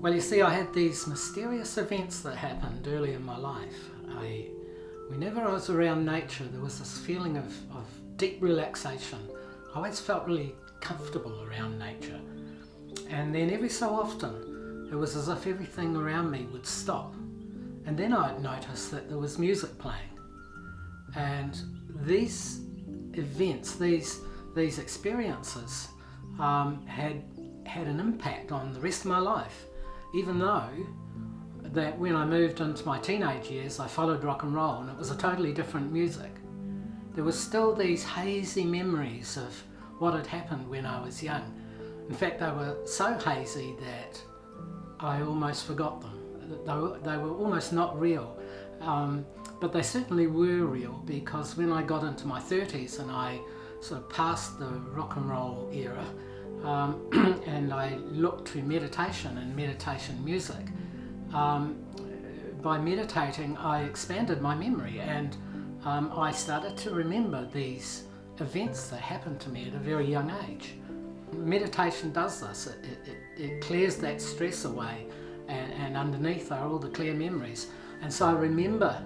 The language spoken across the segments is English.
Well, you see, I had these mysterious events that happened early in my life. Whenever I was around nature, there was this feeling of deep relaxation. I always felt really comfortable around nature. And then every so often, it was as if everything around me would stop. And then I'd notice that there was music playing. And these events, these experiences had an impact on the rest of my life. Even though that when I moved into my teenage years I followed rock and roll and it was a totally different music, there was still these hazy memories of what had happened when I was young. In fact, they were so hazy that I almost forgot them. They were almost not real, but they certainly were real, because when I got into my 30s and I sort of passed the rock and roll era, and I looked to meditation and meditation music. By meditating, I expanded my memory, and I started to remember these events that happened to me at a very young age. Meditation does this. It clears that stress away, and underneath are all the clear memories. And so I remember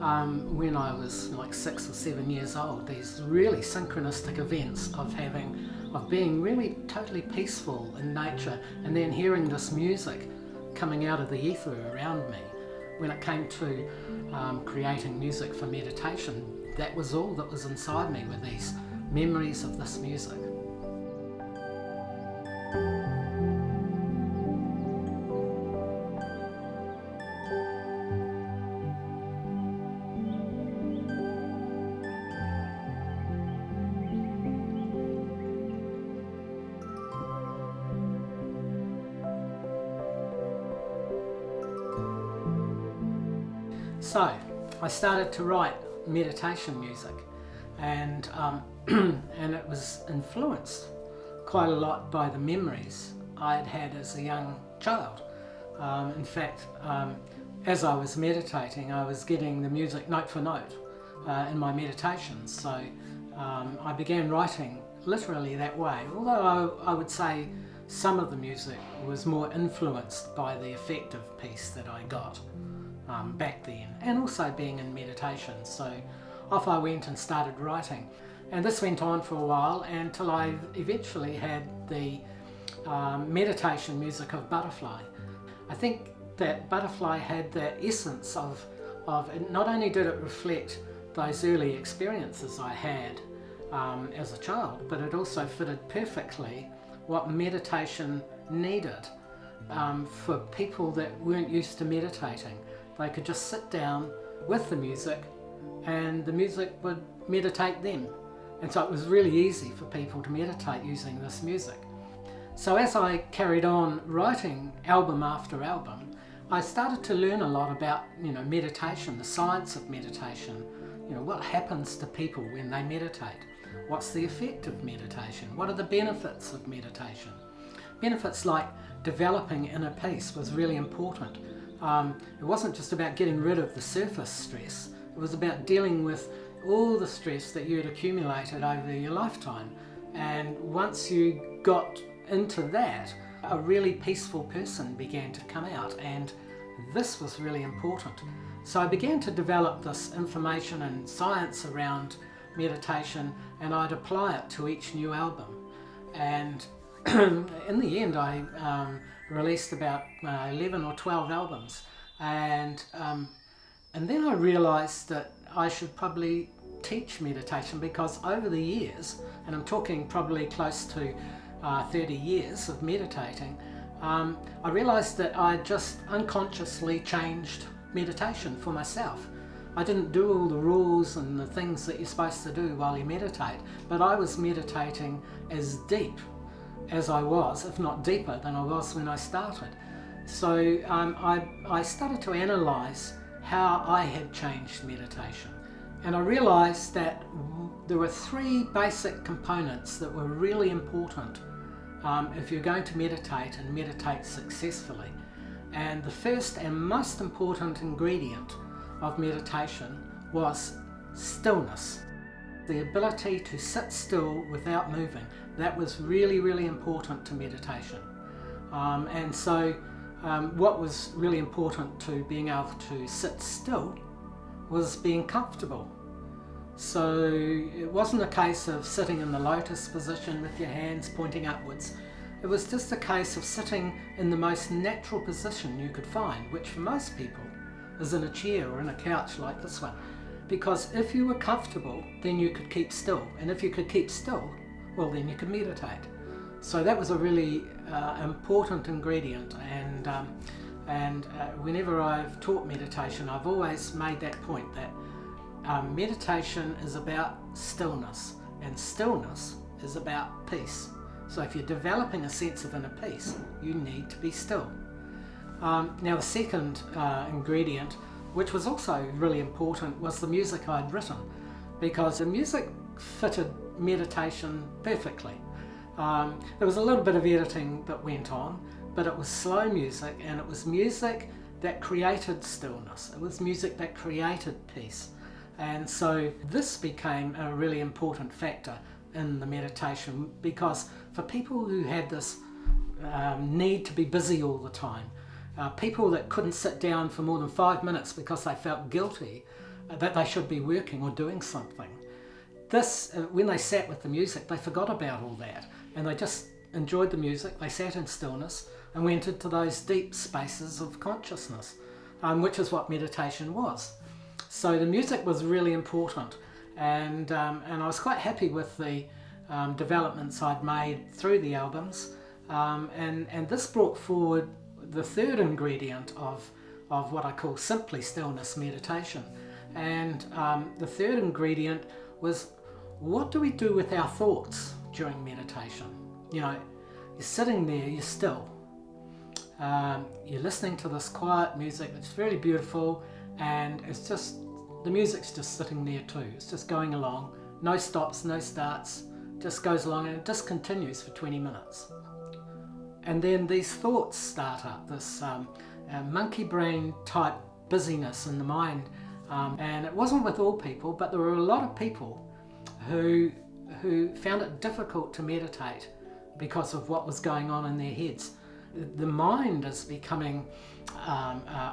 when I was like 6 or 7 years old, these really synchronistic events of being really totally peaceful in nature, and then hearing this music coming out of the ether around me. When it came to creating music for meditation, that was all that was inside me, were these memories of this music. So I started to write meditation music, and and it was influenced quite a lot by the memories I had had as a young child. In fact, as I was meditating, I was getting the music note for note in my meditations. So I began writing literally that way, although I would say some of the music was more influenced by the affective piece that I got back then, and also being in meditation. So off I went and started writing, and this went on for a while until I eventually had the meditation music of Butterfly. I think that Butterfly had that essence of not only did it reflect those early experiences I had as a child, but it also fitted perfectly what meditation needed for people that weren't used to meditating. They could just sit down with the music and the music would meditate them. And so it was really easy for people to meditate using this music. So as I carried on writing album after album, I started to learn a lot about, meditation, the science of meditation. What happens to people when they meditate? What's the effect of meditation? What are the benefits of meditation? Benefits like developing inner peace was really important. It wasn't just about getting rid of the surface stress, it was about dealing with all the stress that you had accumulated over your lifetime. And once you got into that, a really peaceful person began to come out, and this was really important. So I began to develop this information and science around meditation, and I'd apply it to each new album. And in the end, I released about 11 or 12 albums, and then I realized that I should probably teach meditation, because over the years, and I'm talking probably close to 30 years of meditating, I realized that I just unconsciously changed meditation for myself. I didn't do all the rules and the things that you're supposed to do while you meditate, but I was meditating as deep as I was, if not deeper than I was when I started. So I started to analyze how I had changed meditation, and I realized that there were 3 basic components that were really important if you're going to meditate and meditate successfully. And the first and most important ingredient of meditation was stillness. The ability to sit still without moving. That was really, really important to meditation. And so what was really important to being able to sit still was being comfortable. So it wasn't a case of sitting in the lotus position with your hands pointing upwards. It was just a case of sitting in the most natural position you could find, which for most people is in a chair or in a couch like this one. Because if you were comfortable, then you could keep still. And if you could keep still, well, then you could meditate. So that was a really important ingredient. And whenever I've taught meditation, I've always made that point that meditation is about stillness, and stillness is about peace. So if you're developing a sense of inner peace, you need to be still. Now the second ingredient, which was also really important, was the music I'd written, because the music fitted meditation perfectly. There was a little bit of editing that went on, but it was slow music, and it was music that created stillness. It was music that created peace. And so this became a really important factor in the meditation, because for people who had this need to be busy all the time, people that couldn't sit down for more than 5 minutes because they felt guilty that they should be working or doing something, this, when they sat with the music, they forgot about all that, and they just enjoyed the music. They sat in stillness and went into those deep spaces of consciousness, which is what meditation was. So the music was really important, and I was quite happy with the developments I'd made through the albums, and this brought forward the third ingredient of what I call Simply Stillness Meditation. And the third ingredient was, what do we do with our thoughts during meditation? You know, you're sitting there, you're still, you're listening to this quiet music that's very beautiful, and it's just, the music's just sitting there too. It's just going along, no stops, no starts, just goes along, and it just continues for 20 minutes. And then these thoughts start up, this monkey brain type busyness in the mind. And it wasn't with all people, but there were a lot of people who found it difficult to meditate because of what was going on in their heads. The mind is becoming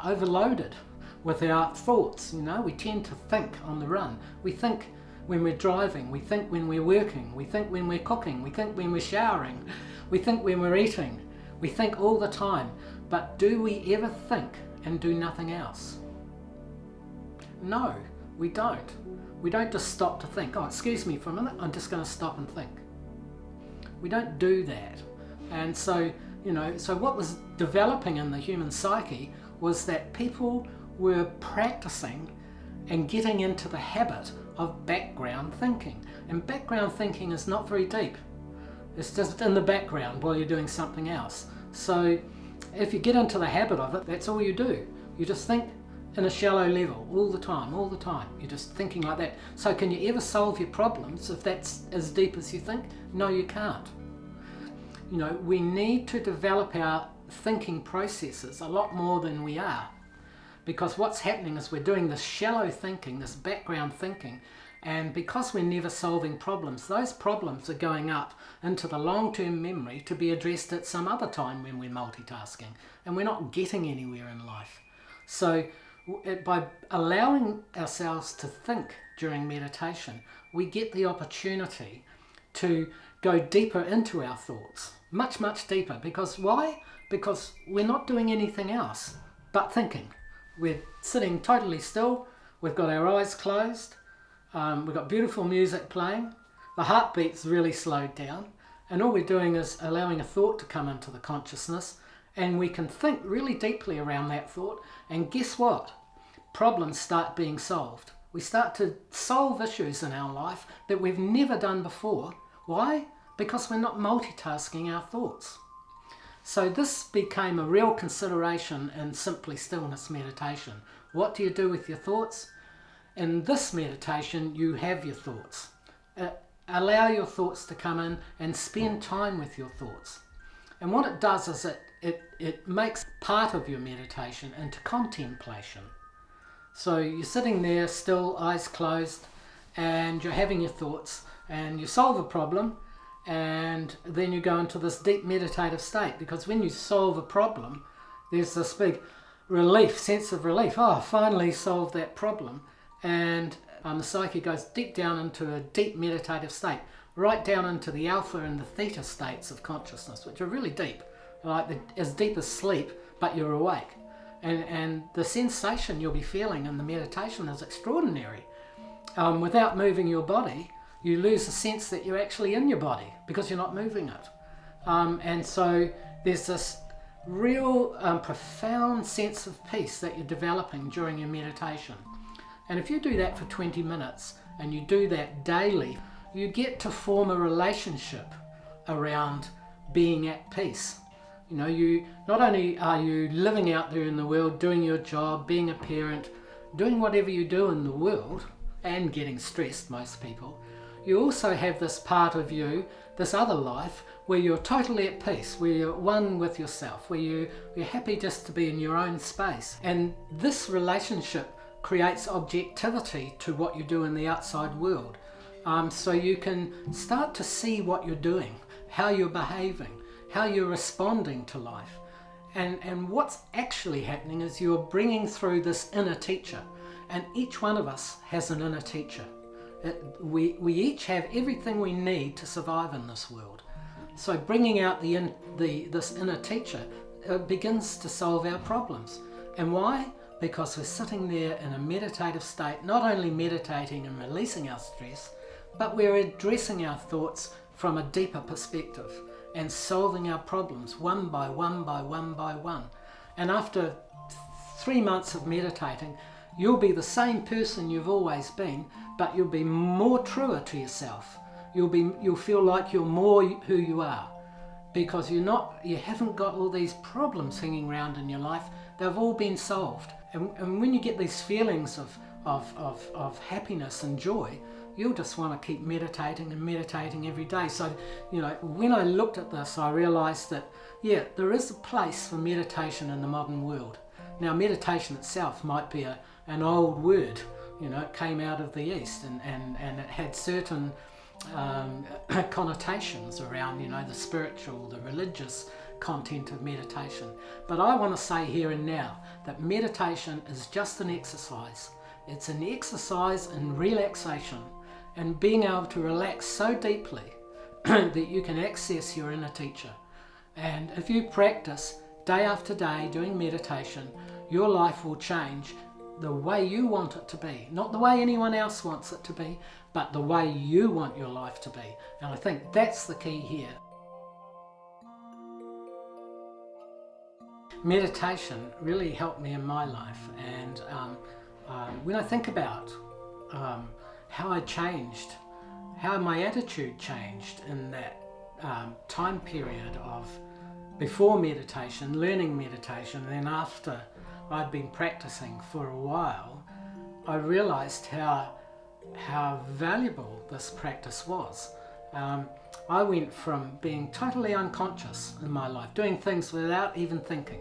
overloaded with our thoughts. You know, we tend to think on the run. We think when we're driving, we think when we're working, we think when we're cooking, we think when we're showering, we think when we're eating, we think all the time. But do we ever think and do nothing else? No, we don't. We don't just stop to think, oh, excuse me for a minute, I'm just going to stop and think. We don't do that. And so, you know, so what was developing in the human psyche was that people were practicing and getting into the habit of background thinking. And background thinking is not very deep. It's just in the background while you're doing something else. So if you get into the habit of it, that's all you do. You just think in a shallow level all the time, all the time. You're just thinking like that. So can you ever solve your problems if that's as deep as you think? No, you can't. You know, we need to develop our thinking processes a lot more than we are. Because what's happening is we're doing this shallow thinking, this background thinking, and because we're never solving problems, those problems are going up into the long-term memory to be addressed at some other time when we're multitasking, and we're not getting anywhere in life. So by allowing ourselves to think during meditation, we get the opportunity to go deeper into our thoughts, much, much deeper. Because why? Because we're not doing anything else but thinking. We're sitting totally still, we've got our eyes closed, we've got beautiful music playing, the heartbeat's really slowed down, and all we're doing is allowing a thought to come into the consciousness, and we can think really deeply around that thought, and guess what? Problems start being solved. We start to solve issues in our life that we've never done before. Why? Because we're not multitasking our thoughts. So this became a real consideration in Simply Stillness Meditation. What do you do with your thoughts? In this meditation, you have your thoughts. Allow your thoughts to come in and spend time with your thoughts. And what it does is it makes part of your meditation into contemplation. So you're sitting there still, eyes closed, and you're having your thoughts, and you solve a problem, and then you go into this deep meditative state, because when you solve a problem, there's this big relief, sense of relief. Oh, I finally solved that problem. And the psyche goes deep down into a deep meditative state, right down into the alpha and the theta states of consciousness, which are really deep, as deep as sleep, but you're awake. And the sensation you'll be feeling in the meditation is extraordinary. Without moving your body, you lose the sense that you're actually in your body because you're not moving it. And so there's this real profound sense of peace that you're developing during your meditation. And if you do that for 20 minutes and you do that daily, you get to form a relationship around being at peace. You know, you not only are you living out there in the world, doing your job, being a parent, doing whatever you do in the world, and getting stressed, most people, you also have this part of you, this other life, where you're totally at peace, where you're one with yourself, where you're happy just to be in your own space. And this relationship creates objectivity to what you do in the outside world. So you can start to see what you're doing, how you're behaving, how you're responding to life. And what's actually happening is you're bringing through this inner teacher. And each one of us has an inner teacher. We each have everything we need to survive in this world. So bringing out this inner teacher begins to solve our problems. And why? Because we're sitting there in a meditative state, not only meditating and releasing our stress, but we're addressing our thoughts from a deeper perspective and solving our problems one by one by one by one. And after 3 months of meditating, you'll be the same person you've always been, but you'll be more truer to yourself. You'll feel like you're more who you are, because you haven't got all these problems hanging around in your life. They've all been solved. And when you get these feelings of happiness and joy, you'll just want to keep meditating and meditating every day. So, when I looked at this, I realized that, there is a place for meditation in the modern world. Now, meditation itself might be an old word. It came out of the East, and it had certain connotations around, the spiritual, the religious content of meditation. But I want to say here and now that meditation is just an exercise. It's an exercise in relaxation and being able to relax so deeply that you can access your inner teacher. And if you practice day after day doing meditation, your life will change the way you want it to be. Not the way anyone else wants it to be, but the way you want your life to be. And I think that's the key here. Meditation really helped me in my life, and when I think about how I changed, how my attitude changed in that time period of before meditation, learning meditation, and then after I'd been practicing for a while, I realized how valuable this practice was. I went from being totally unconscious in my life, doing things without even thinking.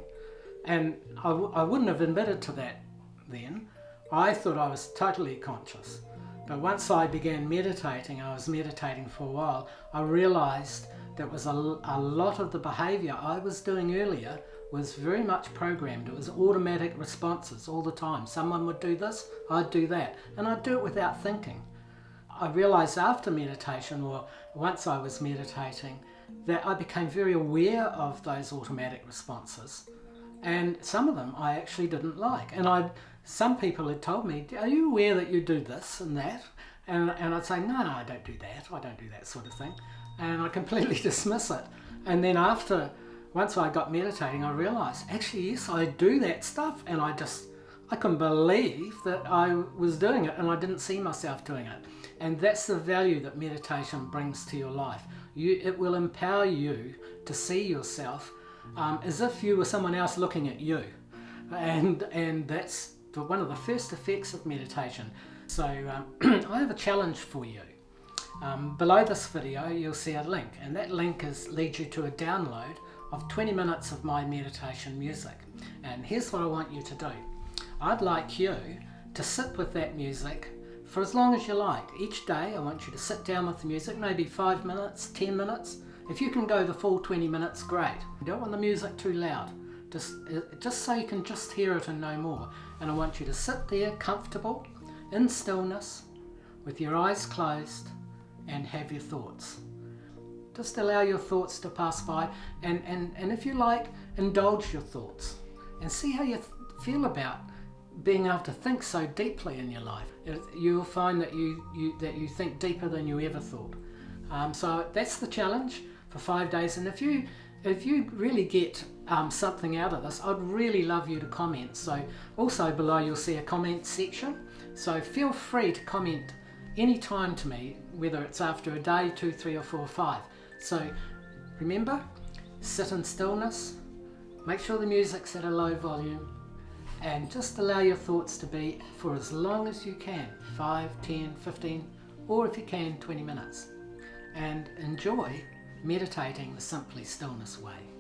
And I wouldn't have admitted to that then. I thought I was totally conscious. But once I began meditating, I was meditating for a while, I realized that was a lot of the behavior I was doing earlier was very much programmed. It was automatic responses all the time. Someone would do this, I'd do that, and I'd do it without thinking. I realized after meditation, or once I was meditating, that I became very aware of those automatic responses, and some of them I actually didn't like. And some people had told me, are you aware that you do this and that? And I'd say, no, I don't do that. I don't do that sort of thing. And I completely dismiss it. And then once I got meditating, I realized, actually, yes, I do that stuff. And I couldn't believe that I was doing it, and I didn't see myself doing it. And that's the value that meditation brings to your life. It will empower you to see yourself as if you were someone else looking at you. And that's one of the first effects of meditation. So I have a challenge for you. Below this video you'll see a link, and that link leads you to a download of 20 minutes of my meditation music. And here's what I want you to do. I'd like you to sit with that music for as long as you like. Each day I want you to sit down with the music, maybe 5 minutes, 10 minutes. If you can go the full 20 minutes, great. You don't want the music too loud, just so you can just hear it and no more. And I want you to sit there comfortable in stillness with your eyes closed and have your thoughts. Just allow your thoughts to pass by, and if you like, indulge your thoughts and see how you feel about being able to think so deeply in your life. You'll find that you think deeper than you ever thought. So that's the challenge for 5 days. And if you really get something out of this, I'd really love you to comment. So also below you'll see a comment section. So feel free to comment anytime to me, whether it's after a day, 2, 3 or 4 or 5. So remember, sit in stillness, make sure the music's at a low volume, and just allow your thoughts to be for as long as you can, 5, 10, 15, or if you can, 20 minutes. And enjoy meditating the Simply Stillness way.